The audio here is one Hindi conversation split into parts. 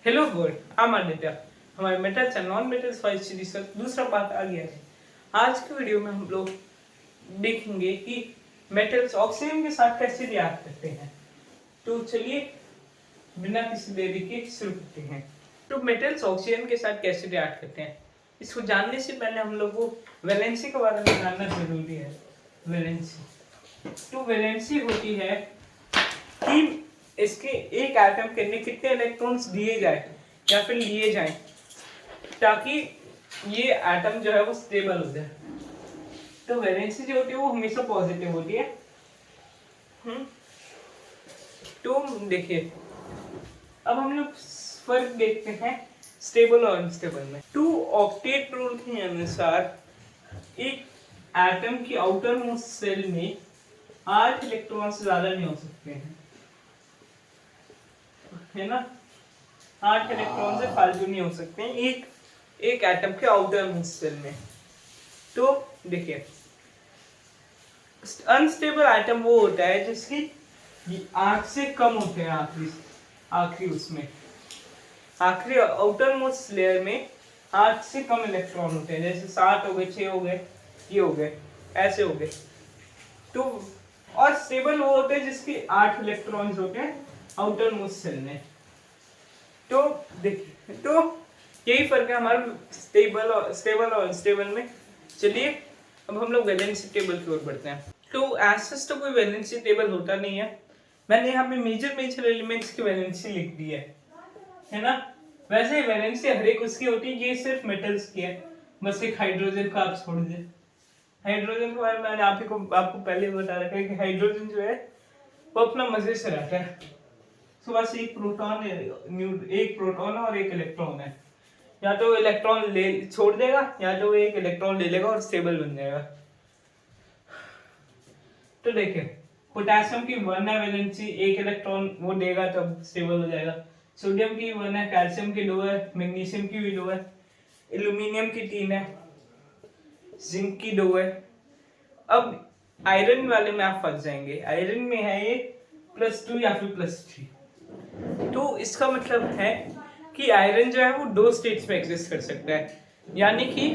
Hello world, I'm Aditya. हमारे metals and non metals wise series का दूसरा पार्ट आ गया है। आज की वीडियो में हम लोग देखेंगे कि मेटल्स ऑक्सीजन के साथ कैसे रिएक्ट करते हैं। तो चलिए बिना किसी देरी के शुरू करते हैं। तो मेटल्स ऑक्सीजन के साथ कैसे रिएक्ट करते हैं, इसको जानने से पहले हम लोग को वैलेंसी के बारे में जानना जरूरी है। वैलेंसी तो वैलेंसी होती है कि इसके एक एटम के अंदर कितने इलेक्ट्रॉन्स दिए जाए या फिर लिए जाएं ताकि ये एटम जो है वो स्टेबल हो जाए। तो वैलेंसी जो होती है वो हमेशा पॉजिटिव होती है। तो देखिए अब हम लोग फर्क देखते हैं स्टेबल और अनस्टेबल में। टू ऑक्टेट रूल के अनुसार एक एटम की आउटर मोस्ट सेल में 8 इलेक्ट्रॉन से ज्यादा नहीं हो सकते हैं, है ना। 8 इलेक्ट्रॉन से फालतू नहीं हो सकते हैं एक एटम के आउटर मोस्ट सेल में। तो देखिए अनस्टेबल एटम वो होता है जिसकी 8 से कम होते हैं आखिरी उसमें आखिरी आउटर मोस्ट लेयर में 8 से कम इलेक्ट्रॉन होते हैं, जैसे 7 हो गए, 6 हो गए, ये हो गए, ऐसे हो गए। तो और स्टेबल वो होते हैं जिसके 8 इलेक्ट्रॉन्स होते हैं आउटर मोस्ट सेल में। तो देखिए तो यही फर्क है हमारे स्टेबल और अनस्टेबल में। चलिए अब हम लोग वैलेंसी टेबल की ओर बढ़ते हैं। तो एज तो कोई वैलेंसी टेबल होता नहीं है। मैंने यहाँ पे मेजर एलिमेंट्स की वैलेंसी लिख दी है ना। वैसे वैलेंसी हर एक उसकी होती है, ये सिर्फ मेटल्स की है। बस एक हाइड्रोजन का आप छोड़ दे। हाइड्रोजन के बारे में मैंने आपको पहले बता रखा है कि हाइड्रोजन जो है वो अपना मजे से रहता है। तो बस एक प्रोटॉन और एक इलेक्ट्रॉन है। या तो इलेक्ट्रॉन ले छोड़ देगा या तो एक इलेक्ट्रॉन ले लेगा और स्टेबल बन जाएगा। तो देखिए पोटेशियम की 1 है वैलेंसी, एक इलेक्ट्रॉन वो देगा तब स्टेबल हो जाएगा। सोडियम की 1 है, कैल्शियम की 2 है, मैग्नीशियम की भी 2 है, एल्यूमिनियम की 3 है, जिंक की 2 है। अब आयरन वाले में आप फंस जाएंगे। आयरन में है ये +2 या फिर +3। तो इसका मतलब है कि आयरन जो है वो 2 स्टेट्स में एग्जिस्ट कर सकता है, यानी कि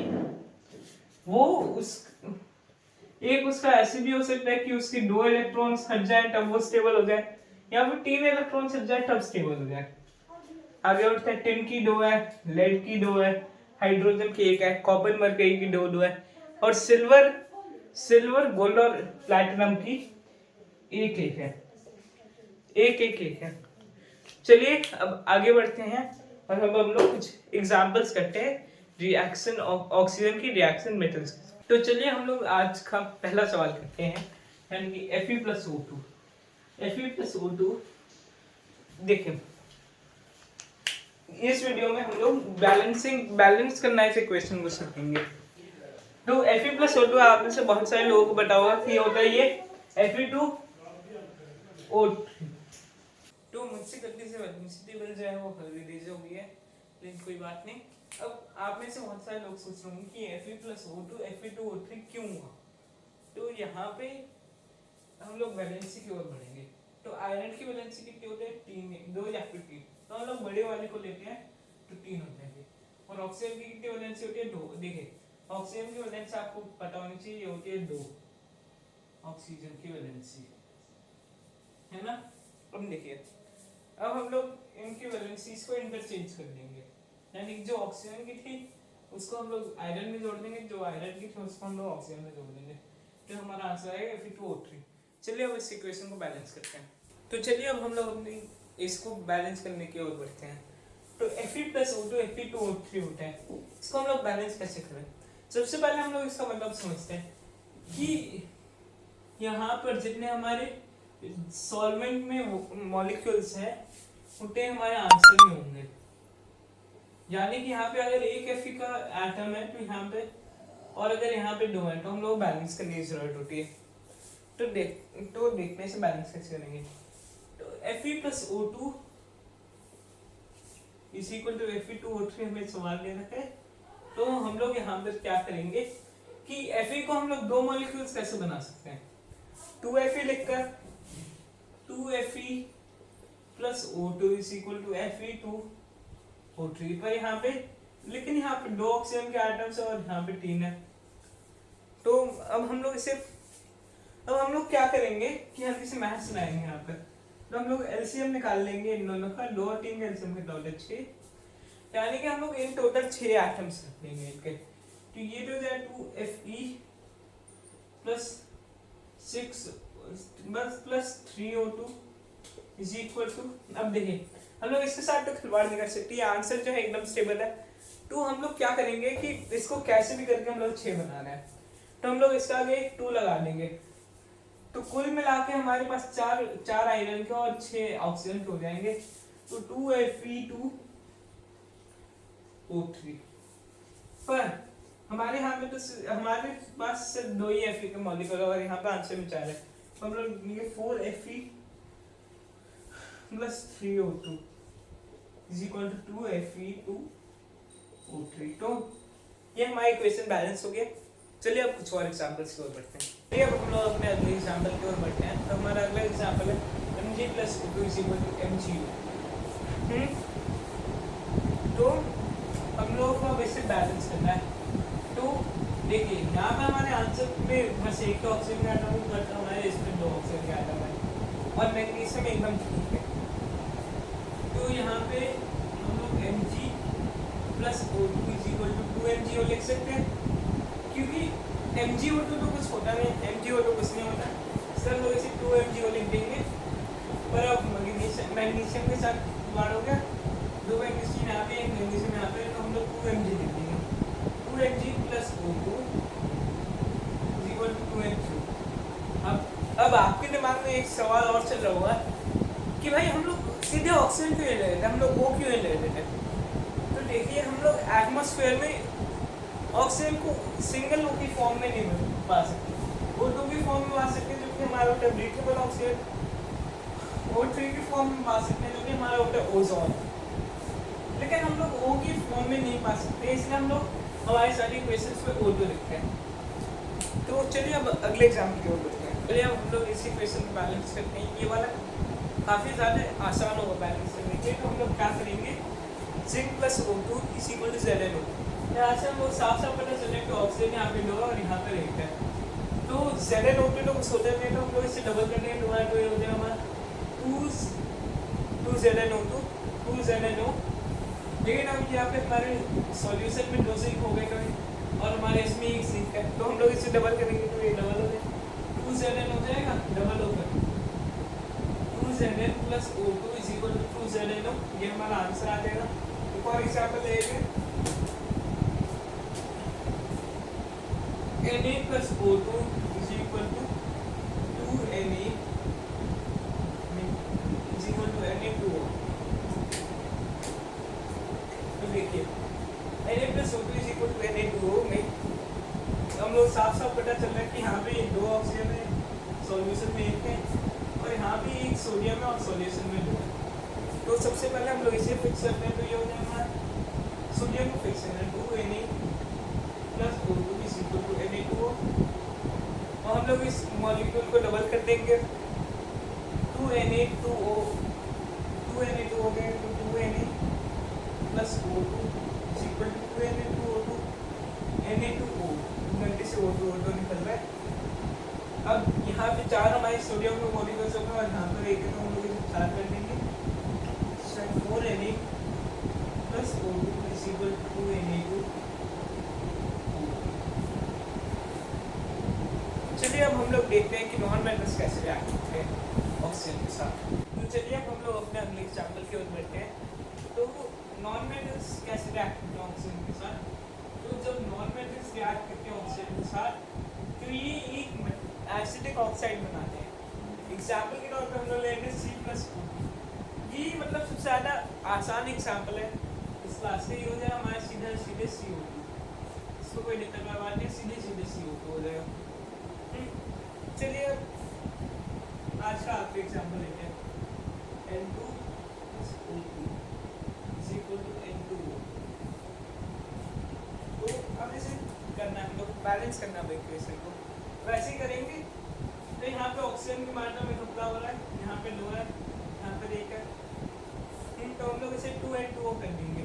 वो उसका ऐसे भी हो सकता है कि उसके 2 इलेक्ट्रॉन्स हट जाए तब वो स्टेबल हो जाए, या फिर 3 इलेक्ट्रॉन्स हट जाए तब स्टेबल हो जाए। आगे बढ़ते हैं, टिन की 2 है, लेड की 2 है, हाइड्रोजन की 1 है, कॉपर मरकरी की 2 है, और सिल्वर गोल्ड और प्लैटिनम की एक है। एक है। चलिए अब आगे बढ़ते हैं और अब हम लोग कुछ एग्जांपल्स करते हैं रिएक्शन ऑक्सीजन की रिएक्शन मेटल्स। तो चलिए हम लोग आज का पहला सवाल करते हैं, यानी कि Fe+O2। Fe+O2 देखिए इस वीडियो में हम लोग बैलेंस करना ऐसे क्वेश्चन को सीखेंगे। तो Fe+O2 आप में से बहुत सारे लोगों को पता होगा कि होता है ये Fe2O3। तो मुझसे गलती से वैलेंसी टेबल जो है वो हल्दी हो गई है, लेकिन कोई बात नहीं। अब आप में से बहुत सारे लोग सोच रहे होंगे कि Fe+O2 Fe2O3 क्यों हुआ। तो यहाँ पे हम लोग वैलेंसी की ओर बढ़ेंगे। तो आयरन की वैलेंसी कितनी होती है? 3, 2 या फिर 3। तो हम लोग बड़े वाले को लेते हैं तो 3 हो जाएंगे। और ऑक्सीजन की कितनी वैलेंसी होती है? 2। देखिए ऑक्सीजन की वैलेंसी आपको पता होनी चाहिए, ये होती है 2 ऑक्सीजन की वैलेंसी, है ना। अब देखिए अब हम लोग इनकी वैलेंसीज को इंटरचेंज कर देंगे, यानी जो ऑक्सीजन की थी उसको हम लोग आयरन में जोड़ देंगे, जो आयरन की थी उसको हम लोग ऑक्सीजन में जोड़ देंगे। तो हमारा आंसर आएगा Fe2O3। चलिए अब इस इक्वेशन को बैलेंस करते हैं। तो चलिए अब हम लोग अपनी इसको बैलेंस करने की ओर बढ़ते हैं। तो Fe+O2 Fe2O3 होता है, इसको हम लोग बैलेंस कैसे करें? सबसे पहले हम लोग इसका मतलब समझते हैं कि यहाँ पर जितने हमारे सॉल्वेंट में मॉलिक्यूल्स हैं उतने हमारे आंसर में होंगे। यानी कि यहाँ पे अगर एक Fe का एटम है तो यहाँ पे, और अगर यहाँ पे 2 है तो हम लोग बैलेंस करने की जरूरत होती है। तो देखने से बैलेंस कैसे करेंगे? तो Fe+O2 = Fe2O3 हमें सवाल दे रखा है। तो हम लोग यहाँ पर क्या करेंगे कि Fe को हम लोग 2 मॉलिक्यूल्स कैसे बना सकते हैं? 2Fe लिखकर 2Fe+O2 = Fe2 O3 पर यहाँ पे, लेकिन यहाँ पे 2 ऑक्सीजन के एटम्स है और यहाँ पे 3 है। तो अब हम लोग क्या करेंगे कि हल्की से मैथ्स लाएंगे यहाँ पे। तो हम लोग एलसीएम निकाल लेंगे इन दोनों का, 2 और 3 का एलसीएम का टोटल 6, यानी कि हम लोग इन टोटल 6 एटम्स रख लेंगे इनके। तो ये तो जाए 2Fe प्लस 6 बस plus 3O2 is equal to, अब देखिए हम लोग इसके साथ तो खिलवाड़ नहीं कर सकते, आंसर जो है एकदम स्टेबल है। तो हम लोग क्या करेंगे कि इसको कैसे भी करके हम लोग 6 बनाना है, तो हम लोग इसका आगे 2 लगा देंगे। तो कुल मिला के हमारे पास 4 आयरन के और 6 ऑक्सीजन के हो जाएंगे। तो 2Fe2O3 पर हमारे यहाँ पे तो हमारे पास सिर्फ 2 ही Fe के मॉलिक्यूल है और यहाँ पे आंसर में 4 है। तो हम लोग लेंगे 4Fe plus 3O2 is equal to 2Fe2O3। तो ये हमारा इक्वेशन बैलेंस हो गया। चलिए अब कुछ और एग्जांपल्स की ओर बढ़ते हैं। चलिए अब हम लोग अपने अगले एग्जांपल की ओर बढ़ते हैं। तो हमारा अगला एग्जांपल है Mg plus O2 is equal to MgO। तो हम लोग को अब इसे बैलेंस करना है। तो देखिए यहाँ पे हमारे आंसर में बस एक ऑक्सीजन का एटम है, बट हमारे इसमें 2 ऑक्सीजन का एटम है और मैग्नीशियम एकदम ठीक है। तो यहाँ पे हम लोग Mg plus O2 is equal to 2MgO लिख सकते हैं, क्योंकि MgO2 तो कुछ होता नहीं, MgO2 कुछ नहीं होता, सर लोग इसे 2MgO लिख देंगे। पर अब मैग्नीशियम के साथ बार हो गया, 2 मैग्नीशियम यहाँ पे, 1 मैग्नीशियम यहाँ पे, तो हम लोग 2Mg लिख देंगे। 2Mg plus O2 is equal to 2Mg। अब आपके दिमाग में एक सवाल और चल रहा होगा कि भाई हम लोग सीधे ऑक्सीजन क्यों ले रहे थे, हम लोग वो क्यों ले रहे थे। तो देखिए हम लोग एटमॉस्फेयर में ऑक्सीजन को सिंगल O की फॉर्म में नहीं पा सकते, O2 की फॉर्म में पा सकते हैं जो कि हमारा होता है ब्रीथेबल ऑक्सीजन, O3 की फॉर्म में पा सकते हैं जो कि हमारा होता है ओजोन, लेकिन हम लोग O की फॉर्म में नहीं पा सकते, इसलिए हम लोग हमारे सारी इक्वेशंस में O2 लिखते हैं। तो चलिए अब अगले एग्जाम्पल की ओर बढ़ते हैं। चलिए अब हम लोग इसी इक्वेशन को बैलेंस करते हैं। ये वाला काफ़ी ज़्यादा आसान होगा बैलेंस करने के लिए। तो हम लोग क्या करेंगे, zinc plus O2 is equal to ZnO। यहाँ से हम लोग साफ साफ पता चले कि ऑक्सीजन यहाँ पे 2 है और यहाँ पे 1 है। तो ZnO2 तो कुछ होता नहीं, तो हम लोग इसे डबल करने के तुम्हारा तो ये हो जाएगा हमारा 2 ZnO2 2 ZnO। लेकिन अब यहाँ पे हमारे सॉल्यूशन में 2 जिंक हो गए कभी और हमारे इसमें 1 जिंक है, तो हम लोग इसे डबल करेंगे तो ये डबल हो जाएगा, 2 Zn हो जाएगा डबल होकर 2 Zn plus O2 is equal to 2 ZnO। ये हमारा आंसर आ जाएगा। एक और एग्जांपल लेंगे, Na plus O2 is equal to 2Na is equal to Na2O। तो देखिए Na plus O2 is equal to Na2O में हम लोग साफ साफ पता चल रहा है कि यहाँ पे 2 ऑक्सीजन है, सॉल्यूशन में 1 है और यहाँ भी 1 सोडियम है और सॉल्यूशन में 2 है। तो सबसे पहले हम लोग इसे फिक्स करते हैं। तो ये हो जाएगा सोडियम को फिक्स करना है 2Na plus O2 is equal to Na2O और हम लोग इस मॉलिक्यूल को डबल कर देंगे 2Na2O हो गया तो 2Na plus O2 is equal to 2Na2O2 Na2O गलती से O2 निकल रहा है। अब यहाँ पे 4 हमारे सोडियम के मॉलिक्यूल्स होंगे और यहाँ पर 1 है, तो हम लोग इसे 4 कर देंगे। 4Na plus O2 is equal to Na2। चलिए अब हम लोग देखते हैं कि नॉन मेटल्स कैसे रिएक्ट करते हैं ऑक्सीजन के साथ। तो चलिए अब हम लोग अपने अगले एग्जांपल की ओर बढ़ते हैं। तो नॉन मेटल्स कैसे रिएक्ट करते हैं ऑक्सीजन के साथ। तो जब नॉन मेटल्स रिएक्ट करते हैं ऑक्सीजन के साथ तो ये एक एसिडिक ऑक्साइड बनाते हैं। एग्जाम्पल के तौर पर हम लोग लेंगे C+O। ये मतलब सबसे ज़्यादा आसान एग्जाम्पल है इस क्लास से। ये हो जाएगा हमारा सीधे CO2, इसको कोई दिक्कत वाली बात नहीं, सीधे CO2 हो जाएगा। चलिए आज का आखिरी एग्जाम्पल लेते हैं N2 + O2 is equal to N2O। तो अब इसे करना है, हम लोग बैलेंस करना है इक्वेशन को। वैसे ही करेंगे तो यहाँ पे ऑक्सीजन की मात्रा में टुकड़ा हो रहा है, यहाँ पे लो है, यहाँ पे 1 है, तो हम लोग इसे 2N2O कर देंगे।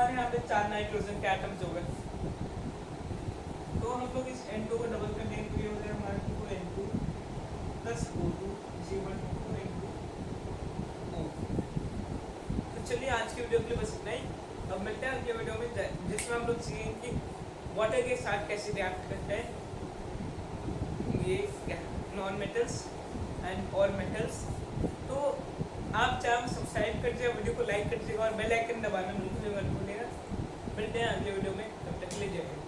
हमारे यहाँ पे 4 नाइट्रोजन के एटम्स हो गए। तो हम लोग इस N2 को डबल कर देंगे तो ये हो जाएगा हमारा 2N2 plus O2 G12 O। तो चलिए आज की वीडियो के लिए बस इतना ही। अब मिलते हैं अगले वीडियो में जिसमें हम लोग सीखेंगे कि वाटर के साथ कैसे रिएक्ट करते हैं ये नॉन मेटल्स एंड और मेटल्स। तो आप चाहे सब्सक्राइब कर दीजिए, वीडियो को लाइक कर दीजिएगा और बेल आइकन दबाना बिल्कुल भी मत भूलिएगा। मिलते हैं अगले वीडियो में, तब तक के लिए जय हिंद।